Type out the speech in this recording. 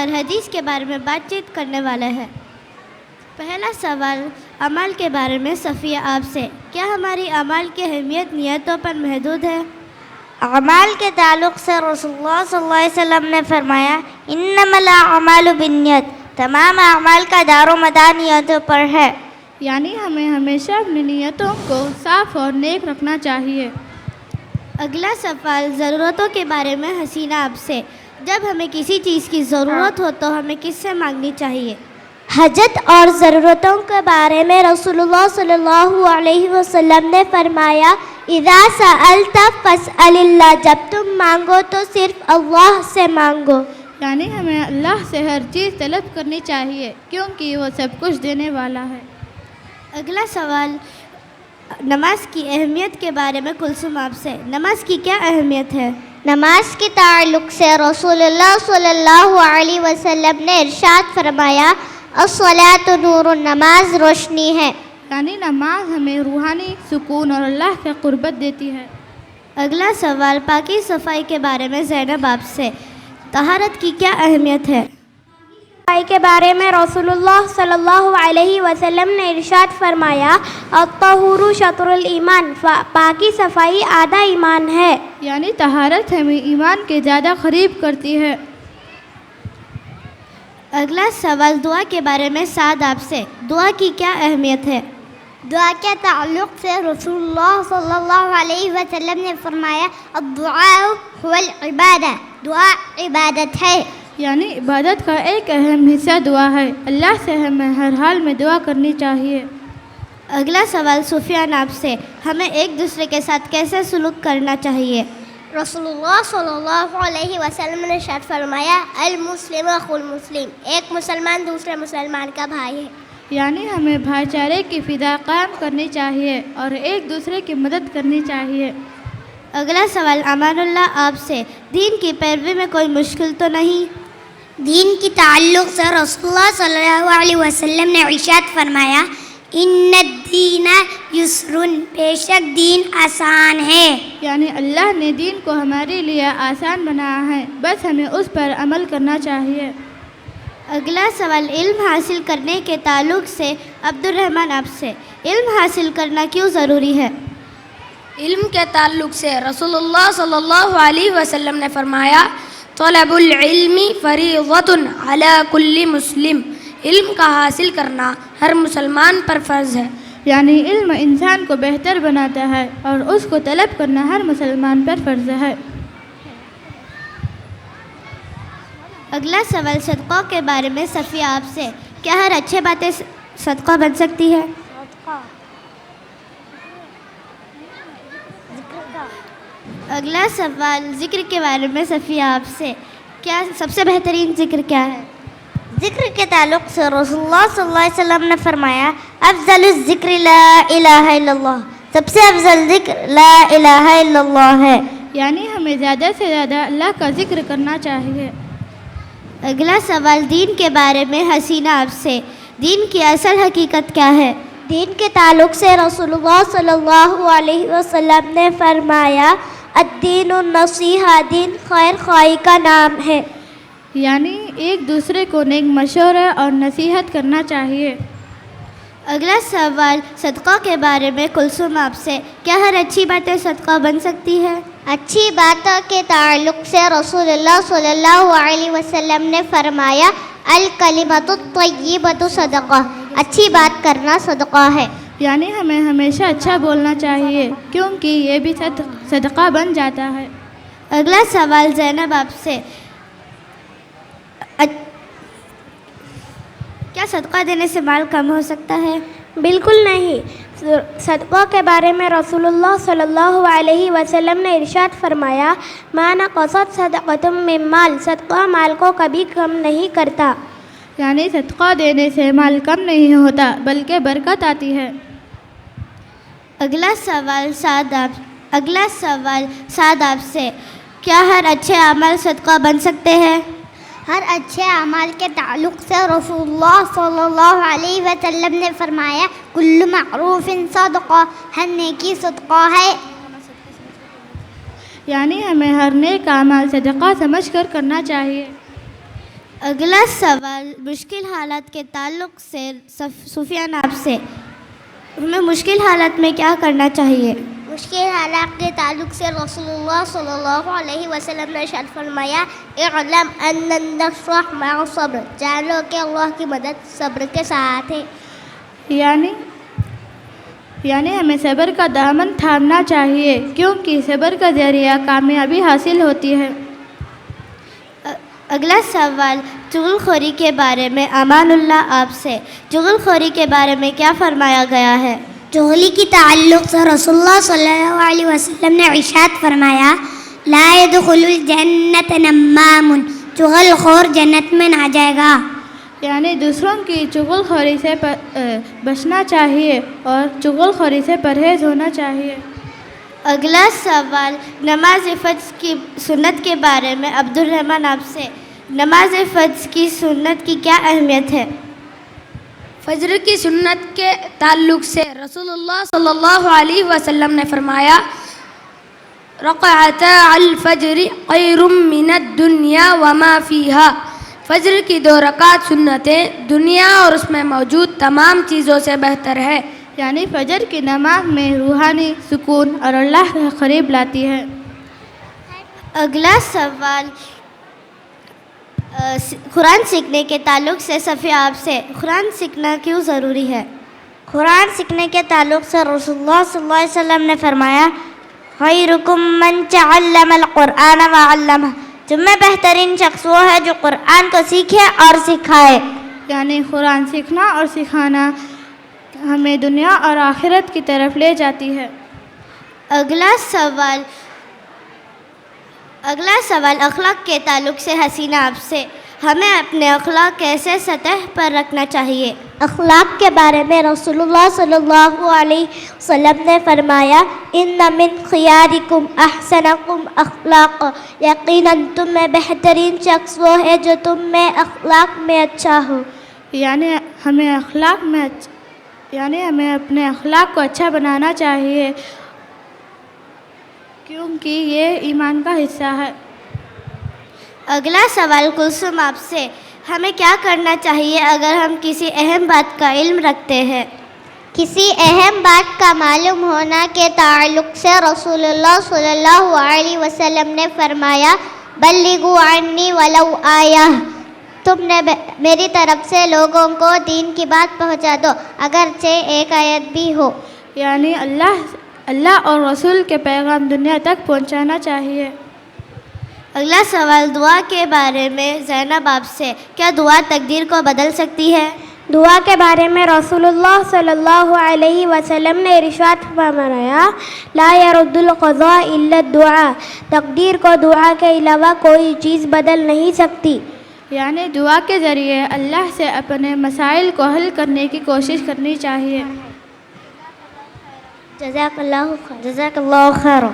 پر حدیث کے بارے میں بات چیت کرنے والا ہے۔ پہلا سوال عمل کے بارے میں صفیہ آپ سے، کیا ہماری اعمال کی اہمیت نیتوں پر محدود ہے؟ اعمال کے تعلق سے رسول اللہ صلی اللہ علیہ وسلم نے فرمایا انما الاعمال بالنیت، تمام اعمال کا دار و مدار نیتوں پر ہے، یعنی ہمیں ہمیشہ اپنی نیتوں کو صاف اور نیک رکھنا چاہیے۔ اگلا سوال ضرورتوں کے بارے میں حسینہ آپ سے، جب ہمیں کسی چیز کی ضرورت ہو تو ہمیں کس سے مانگنی چاہیے؟ حاجت اور ضرورتوں کے بارے میں رسول اللہ صلی اللہ علیہ وسلم نے فرمایا اذا سألت فاسأل اللہ، جب تم مانگو تو صرف اللہ سے مانگو، یعنی ہمیں اللہ سے ہر چیز طلب کرنی چاہیے کیونکہ وہ سب کچھ دینے والا ہے۔ اگلا سوال نماز کی اہمیت کے بارے میں کلثوم آپ سے، نماز کی کیا اہمیت ہے؟ نماز کے تعلق سے رسول اللہ صلی اللہ علیہ وسلم نے ارشاد فرمایا الصلاۃ نور، نماز روشنی ہے، یعنی نماز ہمیں روحانی سکون اور اللہ کی قربت دیتی ہے۔ اگلا سوال پاکی صفائی کے بارے میں زینب آپ سے، طہارت کی کیا اہمیت ہے؟ صفائی کے بارے میں رسول اللہ صلی اللہ علیہ وسلم نے ارشاد فرمایا الطہور شطر الایمان، پاکی صفائی آدھا ایمان ہے، یعنی طہارت ہمیں ایمان کے زیادہ قریب کرتی ہے۔ اگلا سوال دعا کے بارے میں سعد آپ سے، دعا کی کیا اہمیت ہے؟ دعا کے تعلق سے رسول اللہ صلی اللہ علیہ وسلم نے فرمایا الدعاء هو العبادہ، دعا عبادت ہے، یعنی عبادت کا ایک اہم حصہ دعا ہے، اللہ سے ہمیں ہر حال میں دعا کرنی چاہیے۔ اگلا سوال سفیان آپ سے، ہمیں ایک دوسرے کے ساتھ کیسے سلوک کرنا چاہیے؟ رسول اللہ صلی اللہ علیہ وسلم نے ارشاد فرمایا المسلم اخو المسلم، ایک مسلمان دوسرے مسلمان کا بھائی ہے، یعنی ہمیں بھائی چارے کی فضا قائم کرنی چاہیے اور ایک دوسرے کی مدد کرنی چاہیے۔ اگلا سوال امان اللہ آپ سے، دین کی پیروی میں کوئی مشکل تو نہیں؟ دین کی تعلق سے رسول اللہ صلی اللہ علیہ وسلم نے ارشاد فرمایا ان الدین یسر، بے شک دین آسان ہے، یعنی اللہ نے دین کو ہمارے لیے آسان بنایا ہے، بس ہمیں اس پر عمل کرنا چاہیے۔ اگلا سوال علم حاصل کرنے کے تعلق سے عبد الرحمن آپ سے، علم حاصل کرنا کیوں ضروری ہے؟ علم کے تعلق سے رسول اللہ صلی اللہ علیہ وسلم نے فرمایا طلب العلم فریضۃ علی کل مسلم، علم کا حاصل کرنا ہر مسلمان پر فرض ہے، یعنی علم انسان کو بہتر بناتا ہے اور اس کو طلب کرنا ہر مسلمان پر فرض ہے۔ اگلا سوال صدقہ کے بارے میں صفیہ آپ سے، کیا ہر اچھے باتیں صدقہ بن سکتی ہے؟ اگلا سوال ذکر کے بارے میں صفیہ آپ سے، کیا سب سے بہترین ذکر کیا ہے؟ ذکر کے تعلق سے رسول اللہ صلی اللہ علیہ وسلم نے فرمایا افضل الذکر لا الہ الا اللہ، سب سے افضل ذکر لا الہ الا اللہ ہے، یعنی ہمیں زیادہ سے زیادہ اللہ کا ذکر کرنا چاہیے۔ اگلا سوال دین کے بارے میں حسینہ آپ سے، دین کی اصل حقیقت کیا ہے؟ دین کے تعلق سے رسول اللہ صلی اللہ علیہ وسلم نے فرمایا الدین النصیحہ، دین خیر خواہی کا نام ہے، یعنی ایک دوسرے کو نیک مشورہ اور نصیحت کرنا چاہیے۔ اگلا سوال صدقہ کے بارے میں کلثوم آپ سے، کیا ہر اچھی باتیں صدقہ بن سکتی ہے؟ اچھی باتوں کے تعلق سے رسول اللہ صلی اللہ علیہ وسلم نے فرمایا الکلمۃ الطیبۃ صدقہ، اچھی بات کرنا صدقہ ہے، یعنی ہمیں ہمیشہ اچھا بولنا چاہیے کیونکہ یہ بھی صدقہ بن جاتا ہے۔ اگلا سوال زینب آپ سے، کیا صدقہ دینے سے مال کم ہو سکتا ہے؟ بالکل نہیں، صدقہ کے بارے میں رسول اللہ صلی اللہ علیہ وسلم نے ارشاد فرمایا ما نقصت صدقۃ من مال، صدقہ مال کو کبھی کم نہیں کرتا، یعنی صدقہ دینے سے مال کم نہیں ہوتا بلکہ برکت آتی ہے۔ اگلا سوال سعد آپ سے، کیا ہر اچھے عمل صدقہ بن سکتے ہیں؟ ہر اچھے اعمال کے تعلق سے رسول اللہ صلی اللہ علیہ وسلم نے فرمایا کل معروف صدقہ، ہر نیکی صدقہ ہے، یعنی ہمیں ہر نیک اعمال صدقہ سمجھ کر کرنا چاہیے۔ اگلا سوال مشکل حالات کے تعلق سے سفیان آپ سے، ہمیں مشکل حالات میں کیا کرنا چاہیے؟ مشکل حالات کے تعلق سے رسول اللہ صلی اللہ علیہ وسلم نے ارشاد فرمایا اعلم ان النصر مع الصبر، جانو کہ اللہ کی مدد صبر کے ساتھ ہے. یعنی ہمیں صبر کا دامن تھامنا چاہیے، کیونکہ صبر کا ذریعہ کامیابی حاصل ہوتی ہے. اگلا سوال چغل خوری کے بارے میں امان اللہ آپ سے، چغل خوری کے بارے میں کیا فرمایا گیا ہے؟ چغلی کی تعلق سے رسول اللہ صلی اللہ علیہ وسلم نے ارشاد فرمایا لا يدخل الجنت نمام، چغل خور جنت میں نہ جائے گا. یعنی دوسروں کی چغل خوری سے بچنا چاہیے اور چغل خوری سے پرہیز ہونا چاہیے. اگلا سوال نماز فجر کی سنت کے بارے میں عبد الرحمن آپ سے، نماز فجر کی سنت کی کیا اہمیت ہے؟ فجر کی سنت کے تعلق سے رسول اللہ صلی اللہ علیہ وسلم نے فرمایا رکعتا الفجر خیر من الدنیا وما فیہا، فجر کی 2 رکعت سنتیں دنیا اور اس میں موجود تمام چیزوں سے بہتر ہے. یعنی فجر کی نماز میں روحانی سکون اور اللہ کے قریب لاتی ہے. اگلا سوال قرآن سیکھنے کے تعلق سے صفیہ آپ سے، قرآن سیکھنا کیوں ضروری ہے؟ قرآن سیکھنے کے تعلق سے رسول اللہ صلی اللہ علیہ وسلم نے فرمایا خیرکم من تعلم القرآن وعلمہ، تم میں بہترین شخص وہ ہے جو قرآن کو سیکھے اور سکھائے. یعنی قرآن سیکھنا اور سکھانا ہمیں دنیا اور آخرت کی طرف لے جاتی ہے. اگلا سوال اخلاق کے تعلق سے حسینہ آپ سے، ہمیں اپنے اخلاق کیسے سطح پر رکھنا چاہیے؟ اخلاق کے بارے میں رسول اللہ صلی اللہ علیہ وسلم نے فرمایا ان من خیارکم احسنکم اخلاق، یقیناً تم میں بہترین شخص وہ ہے جو تم میں اخلاق میں اچھا ہو. یعنی ہمیں اپنے اخلاق کو اچھا بنانا چاہیے، کیونکہ یہ ایمان کا حصہ ہے. اگلا سوال کلثوم آپ سے، ہمیں کیا کرنا چاہیے اگر ہم کسی اہم بات کا علم رکھتے ہیں؟ کسی اہم بات کا معلوم ہونا کے تعلق سے رسول اللہ صلی اللہ علیہ وسلم نے فرمایا بلغوا عنی ولو آیہ، تم نے میری طرف سے لوگوں کو دین کی بات پہنچا دو اگرچہ ایک آیت بھی ہو. یعنی اللہ اور رسول کے پیغام دنیا تک پہنچانا چاہیے. اگلا سوال دعا کے بارے میں زینب آپ سے، کیا دعا تقدیر کو بدل سکتی ہے؟ دعا کے بارے میں رسول اللہ صلی اللہ علیہ وسلم نے ارشاد فرمایا لا يرد القضاء الا الدعاء، تقدیر کو دعا کے علاوہ کوئی چیز بدل نہیں سکتی. یعنی دعا کے ذریعے اللہ سے اپنے مسائل کو حل کرنے کی کوشش کرنی چاہیے. جزاک اللہ خیر.